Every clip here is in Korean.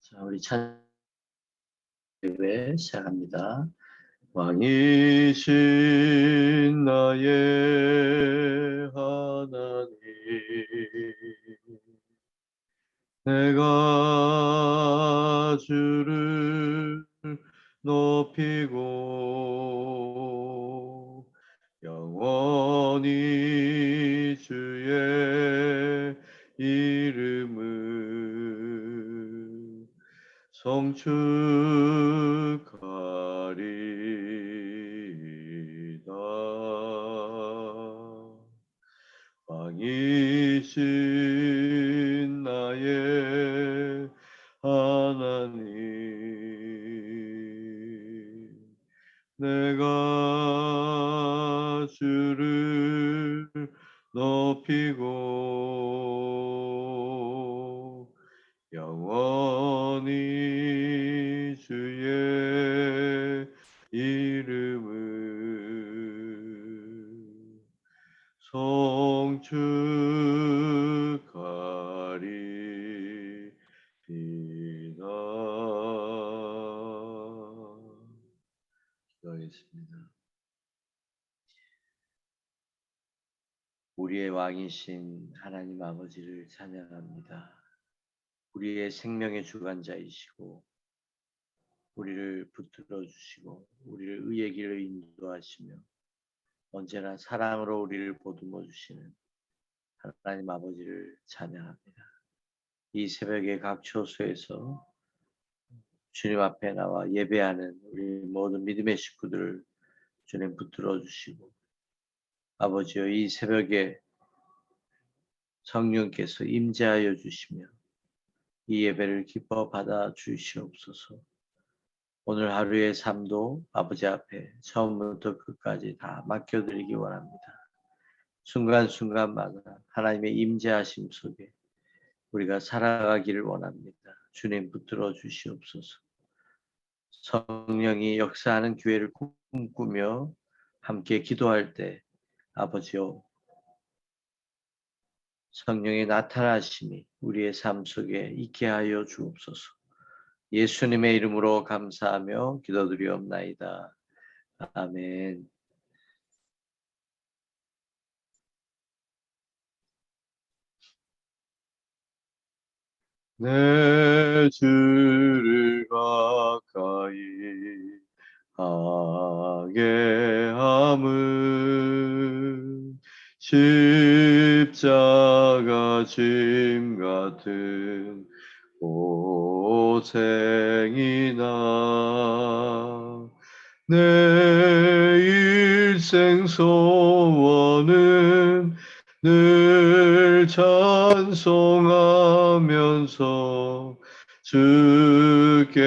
자, 우리 찬 예배 시작합니다. 왕이신 나의 하나님, 내가 주를 높이고 영원히 주의 이름을 성축하리이다. 왕이신 나의 하나님, 내가 주를 높이고 영원히 주의 이름을 성축하리이다. 기도하겠습니다. 우리의 왕이신 하나님 아버지를 찬양합니다. 우리의 생명의 주관자이시고 우리를 붙들어 주시고 우리를 의의 길로 인도하시며 언제나 사랑으로 우리를 보듬어 주시는 하나님 아버지를 찬양합니다. 이 새벽에 각 처소에서 주님 앞에 나와 예배하는 우리 모든 믿음의 식구들을 주님 붙들어 주시고 아버지여, 이 새벽에 성령께서 임재하여 주시며 이 예배를 기뻐 받아 주시옵소서. 오늘 하루의 삶도 아버지 앞에 처음부터 끝까지 다 맡겨드리기 원합니다. 순간순간마다 하나님의 임재하심 속에 우리가 살아가기를 원합니다. 주님 붙들어 주시옵소서. 성령이 역사하는 교회를 꿈꾸며 함께 기도할 때 아버지여, 성령의 나타나심이 우리의 삶 속에 있게 하여 주옵소서. 예수님의 이름으로 감사하며 기도드리옵나이다. 아멘. 내 주를 가까이 하게 함은 십자가 짐 같은 고생이나 내 일생 소원은 늘 찬송하면서 주께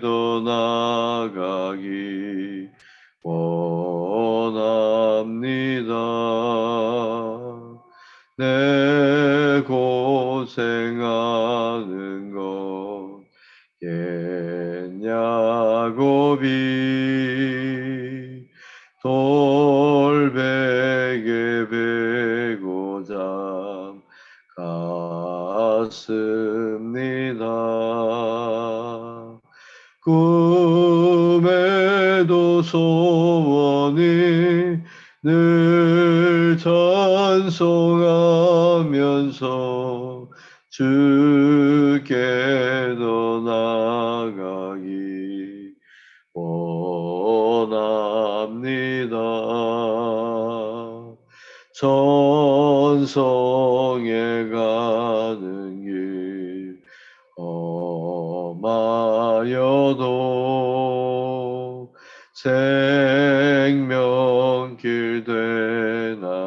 더 나아가기 원합니다. 내 고생하는 것 겠냐고비 돌베개 베고 잠 갔습니다. 꿈에도 소원이 늘 찬송하면서 주께 더 나아가기 원합니다. 천성에 가는 길 험하여도 생명길 되나니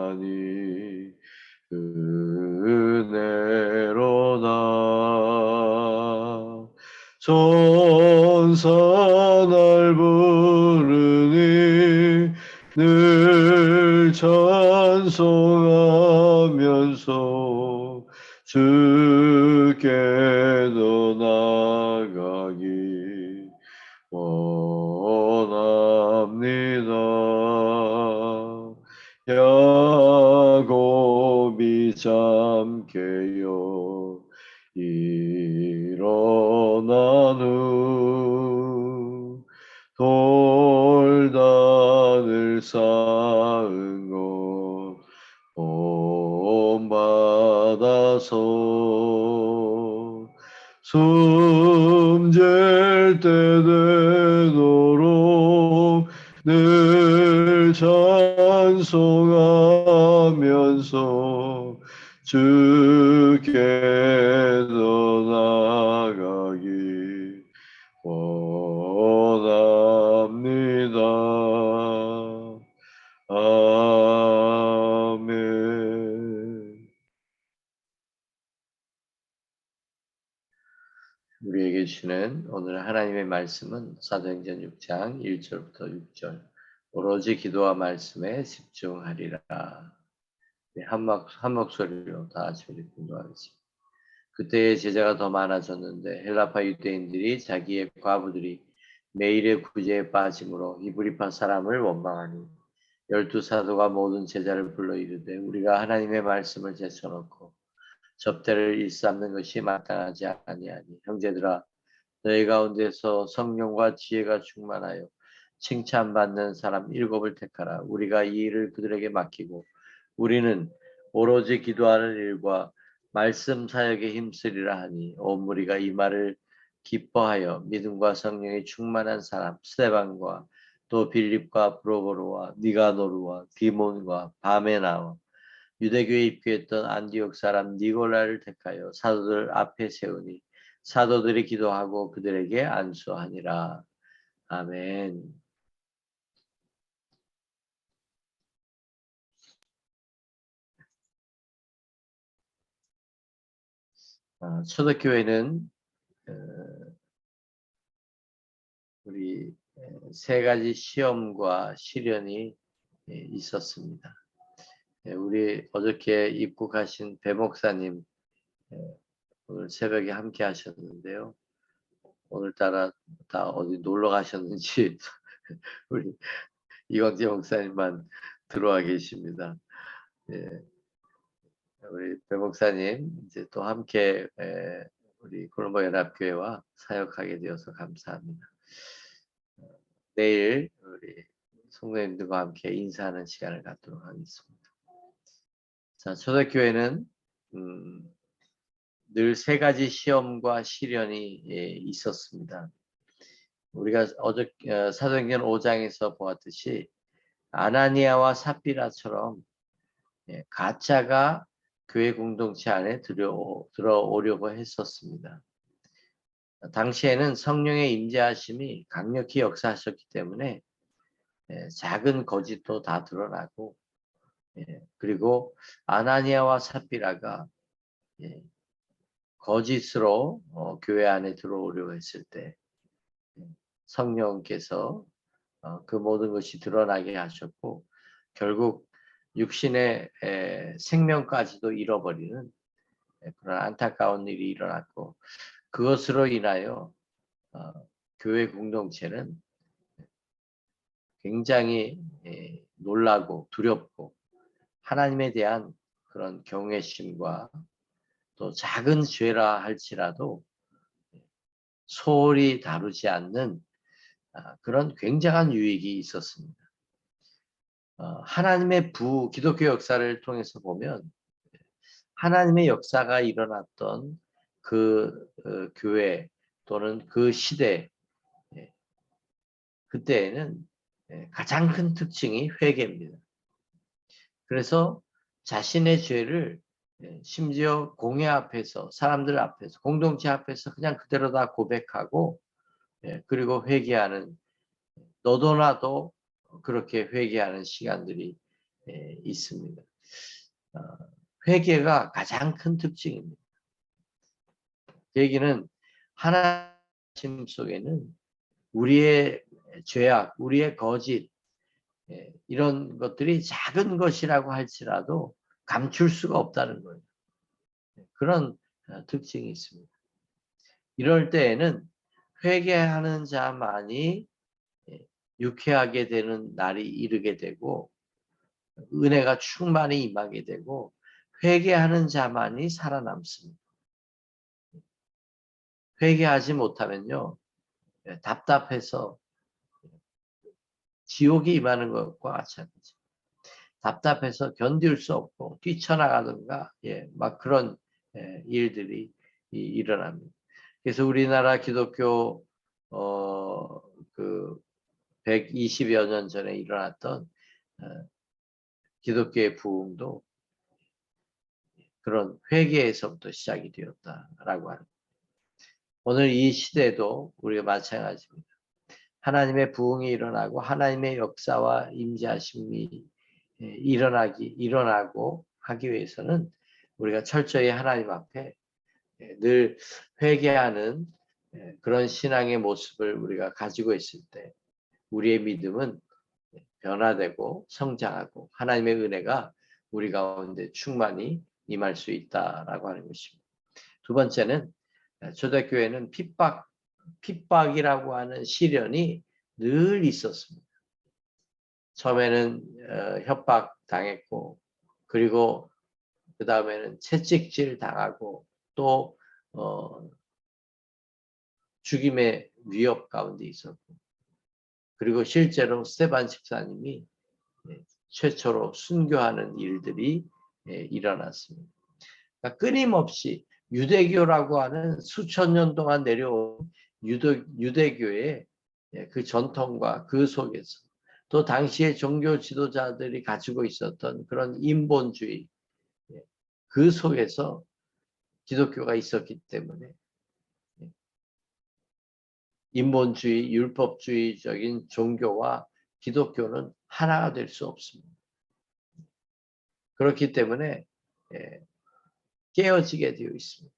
은혜로다. 천사 날 부르니 늘 찬송하면서 주께 더 나아가기 원합니다. 야곱이 잠 깨어 일어나 숨질 때 되도록 늘 찬송하면서 주께서 나가기 원합니다. 아멘. 우리에게 주시는 오늘 하나님의 말씀은 사도행전 6장 1절부터 6절. 오로지 기도와 말씀에 집중하리라. 네, 한 목소리로 다 같이 공동하겠습니다. 그때의 제자가 더 많아졌는데 헬라파 유대인들이 자기의 과부들이 매일의 구제에 빠짐으로 히브리파 사람을 원망하니 12사도가 모든 제자를 불러 이르되 우리가 하나님의 말씀을 제쳐놓고 접대를 일삼는 것이 마땅하지 아니하니 형제들아 너희 가운데서 성령과 지혜가 충만하여 칭찬받는 사람 7을 택하라. 우리가 이 일을 그들에게 맡기고 우리는 오로지 기도하는 일과 말씀 사역에 힘쓰리라 하니 온 무리가 이 말을 기뻐하여 믿음과 성령이 충만한 사람 스데반과 또 빌립과 브로보로와 니가노르와 디몬과 바메나와 유대교에 입교했던 안디옥 사람 니골라를 택하여 사도들 앞에 세우니 사도들이 기도하고 그들에게 안수하니라. 아멘. 초대교회는 우리 세 가지 시험과 시련이 있었습니다. 우리 어저께 입국하신 배 목사님 오늘 새벽에 함께 하셨는데요. 오늘따라 다 어디 놀러 가셨는지 우리 이광재 목사님만 들어와 계십니다. 우리 배 목사님 이제 또 함께 우리 콜롬보 연합교회와 사역하게 되어서 감사합니다. 내일 우리 성도님들과 함께 인사하는 시간을 갖도록 하겠습니다. 자, 초대교회는 늘 세 가지 시험과 시련이 있었습니다. 우리가 사도행전 5장에서 보았듯이 아나니아와 삽비라처럼 가짜가 교회 공동체 안에 들어오려고 했었습니다. 당시에는 성령의 임재하심이 강력히 역사하셨기 때문에 작은 거짓도 다 드러나고 그리고 아나니아와 삽비라가 거짓으로 교회 안에 들어오려고 했을 때 성령께서 그 모든 것이 드러나게 하셨고 결국 육신의 생명까지도 잃어버리는 그런 안타까운 일이 일어났고 그것으로 인하여 교회 공동체는 굉장히 놀라고 두렵고 하나님에 대한 그런 경외심과 또 작은 죄라 할지라도 소홀히 다루지 않는 그런 굉장한 유익이 있었습니다. 하나님의 기독교 역사를 통해서 보면 하나님의 역사가 일어났던 그 교회 또는 그 시대 그때에는 가장 큰 특징이 회개입니다. 그래서 자신의 죄를 심지어 공회 앞에서 사람들 앞에서 공동체 앞에서 그냥 그대로 다 고백하고 그리고 회개하는 너도 나도 그렇게 회개하는 시간들이 있습니다. 회개가 가장 큰 특징입니다. 그 얘기는 하나님 속에는 우리의 죄악, 우리의 거짓 이런 것들이 작은 것이라고 할지라도 감출 수가 없다는 거예요. 그런 특징이 있습니다. 이럴 때에는 회개하는 자만이 유쾌하게 되는 날이 이르게 되고 은혜가 충만히 임하게 되고 회개하는 자만이 살아남습니다. 회개하지 못하면요 답답해서 지옥이 임하는 것과 마찬가지. 답답해서 견딜 수 없고 뛰쳐나가든가 막 그런 일들이 일어납니다. 그래서 우리나라 기독교 그 120여 년 전에 일어났던 기독교의 부흥도 그런 회개에서부터 시작이 되었다라고 하는. 오늘 이 시대도 우리가 마찬가지입니다. 하나님의 부흥이 일어나고 하나님의 역사와 임재하심이 일어나고 하기 위해서는 우리가 철저히 하나님 앞에 늘 회개하는 그런 신앙의 모습을 우리가 가지고 있을 때 우리의 믿음은 변화되고 성장하고 하나님의 은혜가 우리 가운데 충만히 임할 수 있다라고 하는 것입니다. 두 번째는 초대교회는 핍박이라고 하는 시련이 늘 있었습니다. 처음에는 협박 당했고 그리고 그 다음에는 채찍질 당하고 또 죽임의 위협 가운데 있었고 그리고 실제로 스테반 집사님이 최초로 순교하는 일들이 일어났습니다. 그러니까 끊임없이 유대교라고 하는 수천 년 동안 내려온 유대교의 그 전통과 그 속에서 또 당시의 종교 지도자들이 가지고 있었던 그런 인본주의 그 속에서 기독교가 있었기 때문에 인본주의, 율법주의적인 종교와 기독교는 하나가 될 수 없습니다. 그렇기 때문에 깨어지게 되어 있습니다.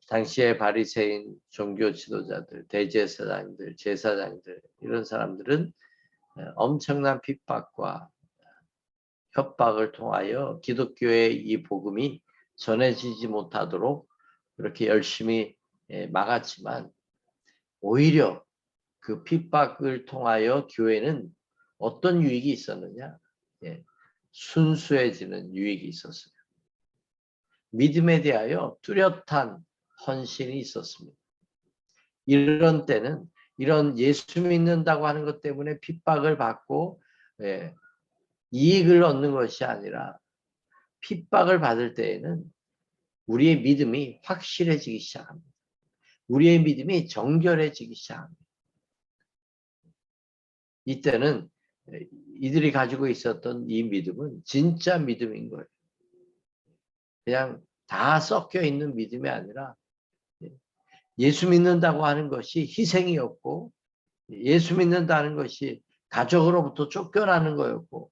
당시의 바리새인 종교 지도자들, 대제사장들, 제사장들 이런 사람들은 엄청난 핍박과 협박을 통하여 기독교의 이 복음이 전해지지 못하도록 그렇게 열심히 막았지만 오히려 그 핍박을 통하여 교회는 어떤 유익이 있었느냐? 순수해지는 유익이 있었어요. 믿음에 대하여 뚜렷한 헌신이 있었습니다. 이런 때는 이런 예수 믿는다고 하는 것 때문에 핍박을 받고 이익을 얻는 것이 아니라 핍박을 받을 때에는 우리의 믿음이 확실해지기 시작합니다. 우리의 믿음이 정결해지기 시작합니다. 이때는 이들이 가지고 있었던 이 믿음은 진짜 믿음인 거예요. 그냥 다 섞여 있는 믿음이 아니라 예수 믿는다고 하는 것이 희생이었고 예수 믿는다는 것이 가족으로부터 쫓겨나는 거였고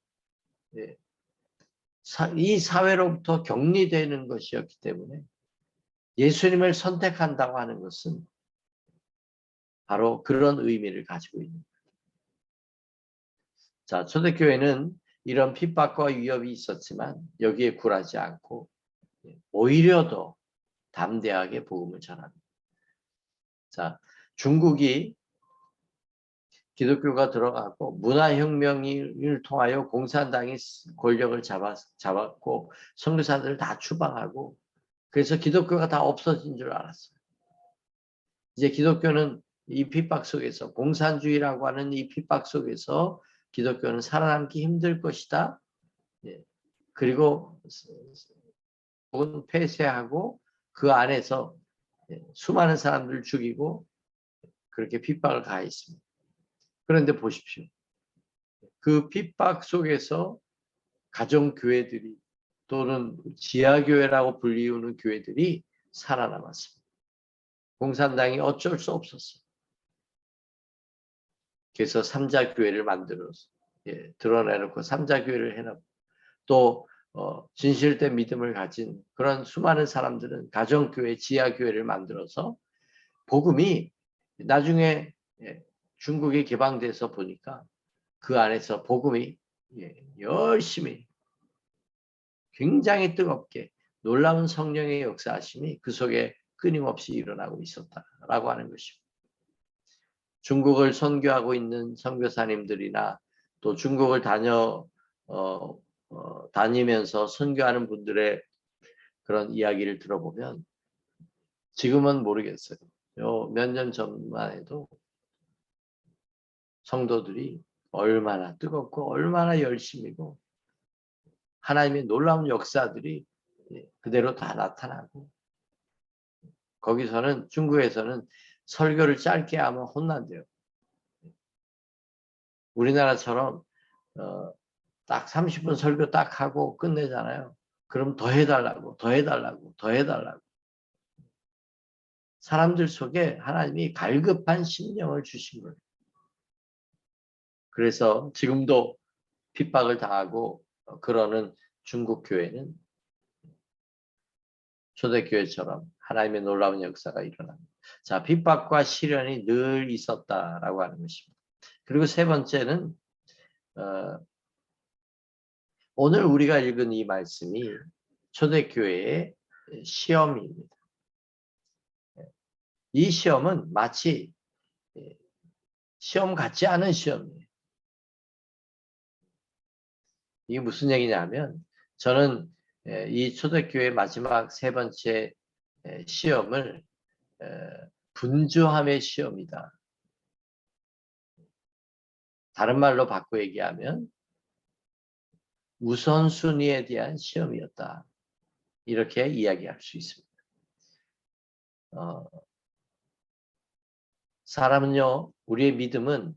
이 사회로부터 격리되는 것이었기 때문에 예수님을 선택한다고 하는 것은 바로 그런 의미를 가지고 있는 거예요. 자, 초대교회는 이런 핍박과 위협이 있었지만 여기에 굴하지 않고 오히려 더 담대하게 복음을 전합니다. 자, 중국이 기독교가 들어가고 문화혁명을 통하여 공산당이 권력을 잡았고 선교사들을 다 추방하고 그래서 기독교가 다 없어진 줄 알았어요. 이제 기독교는 이 핍박 속에서 공산주의라고 하는 이 핍박 속에서 기독교는 살아남기 힘들 것이다. 그리고 폐쇄하고 그 안에서 수많은 사람들을 죽이고 그렇게 핍박을 가했습니다. 그런데 보십시오. 그 핍박 속에서 가정교회들이 또는 지하교회라고 불리우는 교회들이 살아남았습니다. 공산당이 어쩔 수 없었어요. 그래서 삼자교회를 만들어서 드러내놓고 삼자교회를 해놓고 또 진실된 믿음을 가진 그런 수많은 사람들은 가정교회, 지하교회를 만들어서 복음이 나중에 중국이 개방돼서 보니까 그 안에서 복음이 열심히 굉장히 뜨겁게 놀라운 성령의 역사하심이 그 속에 끊임없이 일어나고 있었다라고 하는 것입니다. 중국을 선교하고 있는 선교사님들이나 또 중국을 다니면서 선교하는 분들의 그런 이야기를 들어보면 지금은 모르겠어요. 몇 년 전만 해도 성도들이 얼마나 뜨겁고 얼마나 열심이고 하나님의 놀라운 역사들이 그대로 다 나타나고 거기서는 중국에서는 설교를 짧게 하면 혼난대요. 우리나라처럼 딱 30분 설교 딱 하고 끝내잖아요. 그럼 더 해달라고, 더 해달라고, 더 해달라고. 사람들 속에 하나님이 갈급한 심령을 주신 거예요. 그래서 지금도 핍박을 당하고 그러는 중국 교회는 초대교회처럼 하나님의 놀라운 역사가 일어납니다. 자, 핍박과 시련이 늘 있었다라고 하는 것입니다. 그리고 세 번째는 오늘 우리가 읽은 이 말씀이 초대교회의 시험입니다. 이 시험은 마치 시험 같지 않은 시험이에요. 이게 무슨 얘기냐면 저는 이 초대교회 마지막 세 번째 시험을 분주함의 시험이다. 다른 말로 바꿔 얘기하면 우선순위에 대한 시험이었다. 이렇게 이야기할 수 있습니다. 사람은요, 우리의 믿음은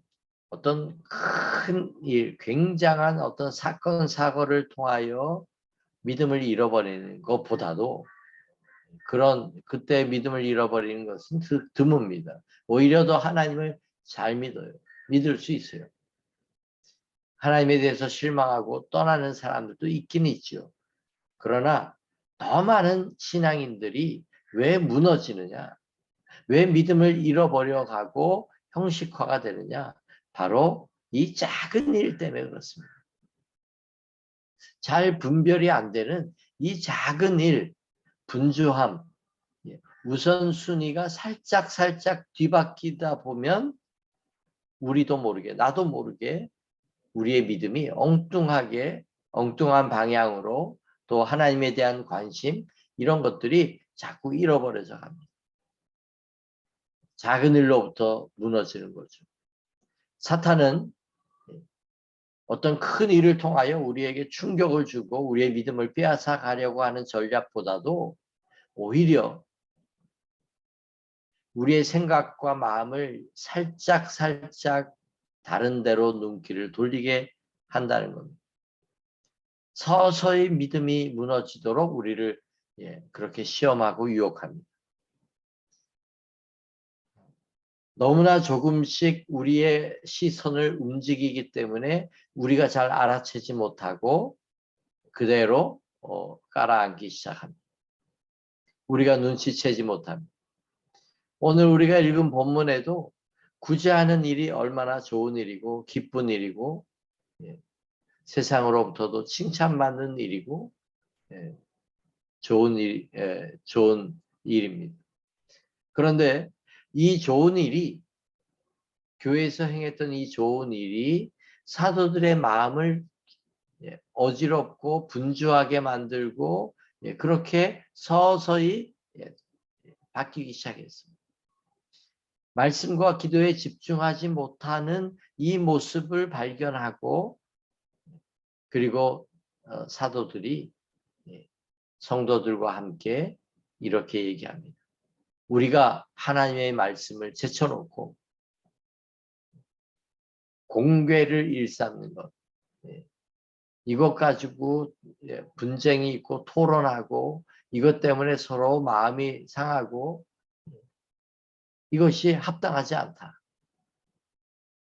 어떤 큰 일, 굉장한 어떤 사건, 사고를 통하여 믿음을 잃어버리는 것보다도 그때 믿음을 잃어버리는 것은 드뭅니다. 오히려 더 하나님을 잘 믿어요. 믿을 수 있어요. 하나님에 대해서 실망하고 떠나는 사람들도 있긴 있죠. 그러나 더 많은 신앙인들이 왜 무너지느냐? 왜 믿음을 잃어버려 가고 형식화가 되느냐? 바로 이 작은 일 때문에 그렇습니다. 잘 분별이 안 되는 이 작은 일, 분주함, 우선순위가 살짝 뒤바뀌다 보면 우리도 모르게, 나도 모르게 우리의 믿음이 엉뚱한 방향으로 또 하나님에 대한 관심, 이런 것들이 자꾸 잃어버려져 갑니다. 작은 일로부터 무너지는 거죠. 사탄은 어떤 큰 일을 통하여 우리에게 충격을 주고 우리의 믿음을 빼앗아 가려고 하는 전략보다도 오히려 우리의 생각과 마음을 살짝 다른 데로 눈길을 돌리게 한다는 겁니다. 서서히 믿음이 무너지도록 우리를 그렇게 시험하고 유혹합니다. 너무나 조금씩 우리의 시선을 움직이기 때문에 우리가 잘 알아채지 못하고 그대로 깔아앉기 시작합니다. 우리가 눈치채지 못합니다. 오늘 우리가 읽은 본문에도 구제하는 일이 얼마나 좋은 일이고 기쁜 일이고 세상으로부터도 칭찬받는 일이고 좋은 일입니다. 그런데 이 좋은 일이 교회에서 행했던 이 좋은 일이 사도들의 마음을 어지럽고 분주하게 만들고 그렇게 서서히 바뀌기 시작했습니다. 말씀과 기도에 집중하지 못하는 이 모습을 발견하고 그리고 사도들이 성도들과 함께 이렇게 얘기합니다. 우리가 하나님의 말씀을 제쳐놓고 공궤를 일삼는 것, 이것 가지고 분쟁이 있고 토론하고 이것 때문에 서로 마음이 상하고 이것이 합당하지 않다.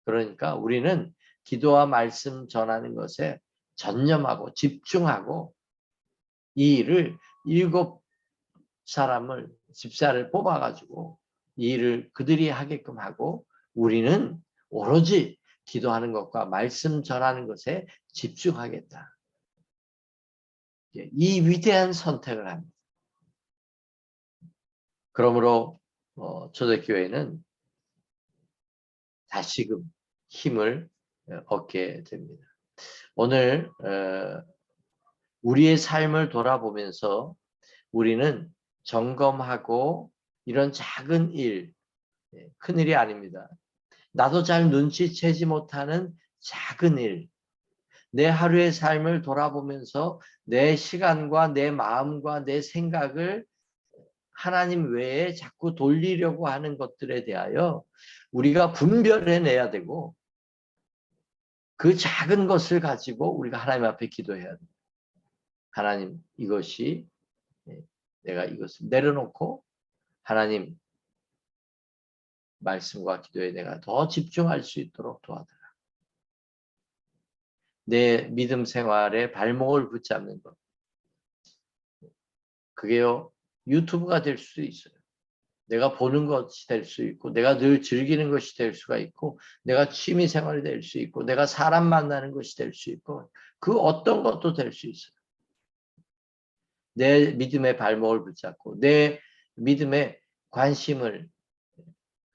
그러니까 우리는 기도와 말씀 전하는 것에 전념하고 집중하고 이 일을 7 사람을 집사를 뽑아가지고 이 일을 그들이 하게끔 하고 우리는 오로지 기도하는 것과 말씀 전하는 것에 집중하겠다. 이 위대한 선택을 합니다. 그러므로 초대교회는 다시금 힘을 얻게 됩니다. 오늘 우리의 삶을 돌아보면서 우리는 점검하고 이런 작은 일, 큰일이 아닙니다. 나도 잘 눈치채지 못하는 작은 일, 내 하루의 삶을 돌아보면서 내 시간과 내 마음과 내 생각을 하나님 외에 자꾸 돌리려고 하는 것들에 대하여 우리가 분별해내야 되고 그 작은 것을 가지고 우리가 하나님 앞에 기도해야 돼요. 하나님 이것이 내가 이것을 내려놓고 하나님 말씀과 기도에 내가 더 집중할 수 있도록 도와달라. 내 믿음 생활에 발목을 붙잡는 것. 그게요 유튜브가 될 수도 있어요. 내가 보는 것이 될 수 있고 내가 늘 즐기는 것이 될 수가 있고 내가 취미 생활이 될 수 있고 내가 사람 만나는 것이 될 수 있고 그 어떤 것도 될 수 있어요. 내 믿음의 발목을 붙잡고 내 믿음의 관심을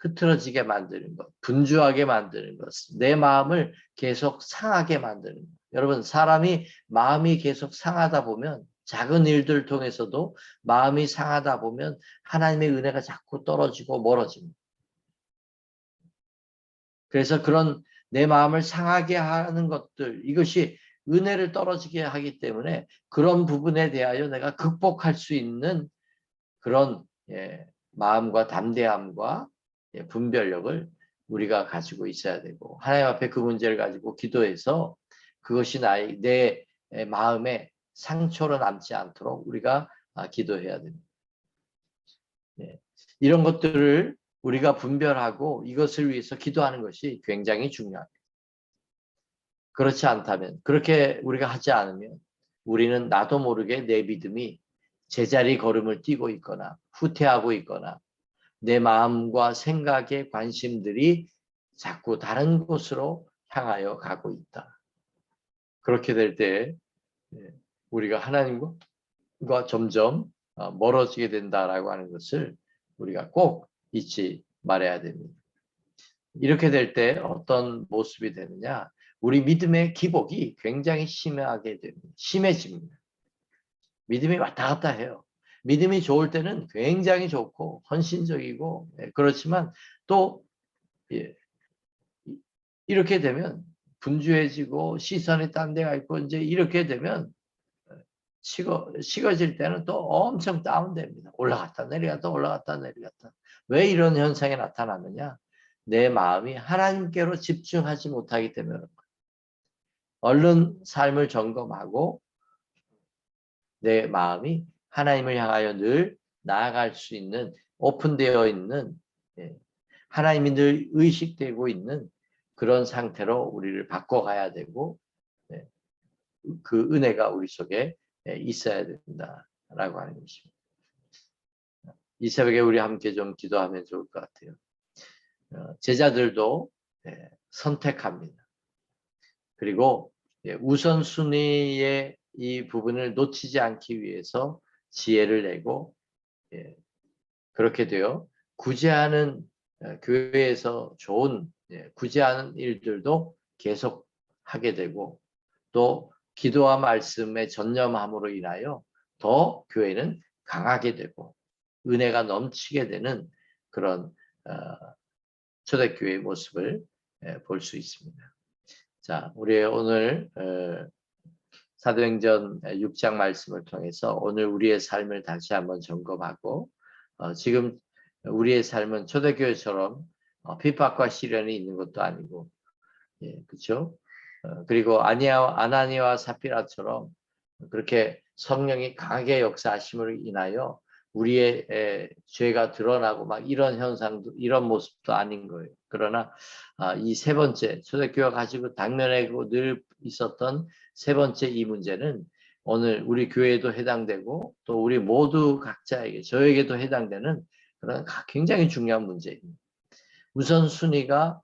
흐트러지게 만드는 것, 분주하게 만드는 것, 내 마음을 계속 상하게 만드는 것. 여러분 사람이 마음이 계속 상하다 보면 작은 일들 통해서도 마음이 상하다 보면 하나님의 은혜가 자꾸 떨어지고 멀어집니다. 그래서 그런 내 마음을 상하게 하는 것들 이것이 은혜를 떨어지게 하기 때문에 그런 부분에 대하여 내가 극복할 수 있는 그런 마음과 담대함과 분별력을 우리가 가지고 있어야 되고 하나님 앞에 그 문제를 가지고 기도해서 그것이 내 마음에 상처로 남지 않도록 우리가 기도해야 됩니다. 이런 것들을 우리가 분별하고 이것을 위해서 기도하는 것이 굉장히 중요합니다. 그렇지 않다면 그렇게 우리가 하지 않으면 우리는 나도 모르게 내 믿음이 제자리 걸음을 뛰고 있거나 후퇴하고 있거나 내 마음과 생각의 관심들이 자꾸 다른 곳으로 향하여 가고 있다. 그렇게 될 때 우리가 하나님과 점점 멀어지게 된다라고 하는 것을 우리가 꼭 잊지 말아야 됩니다. 이렇게 될 때 어떤 모습이 되느냐? 우리 믿음의 기복이 굉장히 심하게 됩니다. 심해집니다. 믿음이 왔다 갔다 해요. 믿음이 좋을 때는 굉장히 좋고 헌신적이고 그렇지만 또 이렇게 되면 분주해지고 시선이 딴 데가 있고 이제 이렇게 되면 식어질 때는 또 엄청 다운됩니다. 올라갔다 내려갔다 올라갔다 내려갔다. 왜 이런 현상이 나타나느냐? 내 마음이 하나님께로 집중하지 못하기 때문에 얼른 삶을 점검하고 내 마음이 하나님을 향하여 늘 나아갈 수 있는 오픈되어 있는 하나님이 늘 의식되고 있는 그런 상태로 우리를 바꿔가야 되고 그 은혜가 우리 속에 있어야 된다라고 하는 것입니다. 이 새벽에 우리 함께 좀 기도하면 좋을 것 같아요. 제자들도 선택합니다. 그리고 우선순위의 이 부분을 놓치지 않기 위해서 지혜를 내고 그렇게 되어 구제하는 교회에서 좋은 구제하는 일들도 계속 하게 되고 또 기도와 말씀에 전념함으로 인하여 더 교회는 강하게 되고 은혜가 넘치게 되는 그런 초대교회의 모습을 볼 수 있습니다. 자, 우리 오늘 사도행전 6장 말씀을 통해서 오늘 우리의 삶을 다시 한번 점검하고 지금 우리의 삶은 초대교회처럼 핍박과 시련이 있는 것도 아니고 그렇죠? 그리고 아나니와 사피라처럼 그렇게 성령이 강하게 역사하심으로 인하여 우리의 죄가 드러나고 막 이런 현상도 이런 모습도 아닌 거예요. 그러나 이 세 번째 초대교회가 가지고 당면하고 늘 있었던 세 번째 이 문제는 오늘 우리 교회에도 해당되고 또 우리 모두 각자에게 저에게도 해당되는 그런 굉장히 중요한 문제입니다. 우선순위가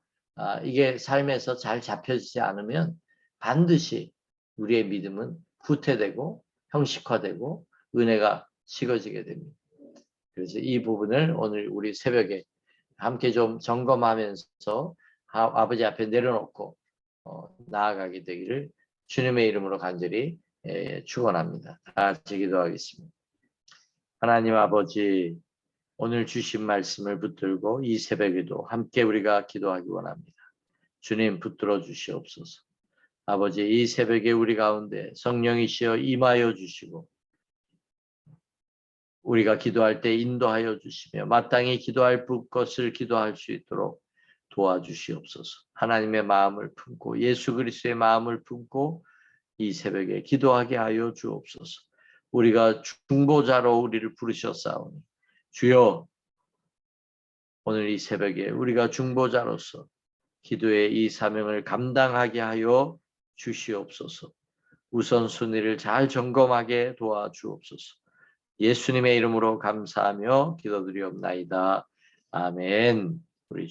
이게 삶에서 잘 잡혀지지 않으면 반드시 우리의 믿음은 후퇴되고 형식화되고 은혜가 식어지게 됩니다. 그래서 이 부분을 오늘 우리 새벽에 함께 좀 점검하면서 아버지 앞에 내려놓고 나아가게 되기를 주님의 이름으로 간절히 축원합니다. 다 같이 기도하겠습니다. 하나님 아버지 오늘 주신 말씀을 붙들고 이 새벽에도 함께 우리가 기도하기 원합니다. 주님 붙들어 주시옵소서. 아버지 이 새벽에 우리 가운데 성령이시여 임하여 주시고 우리가 기도할 때 인도하여 주시며 마땅히 기도할 것을 기도할 수 있도록 도와주시옵소서. 하나님의 마음을 품고 예수 그리스도의 마음을 품고 이 새벽에 기도하게 하여 주옵소서. 우리가 중보자로 우리를 부르셨사오니 주여, 오늘 이 새벽에 우리가 중보자로서 기도의 이 사명을 감당하게 하여 주시옵소서. 우선순위를 잘 점검하게 도와주옵소서. 예수님의 이름으로 감사하며 기도드리옵나이다. 아멘.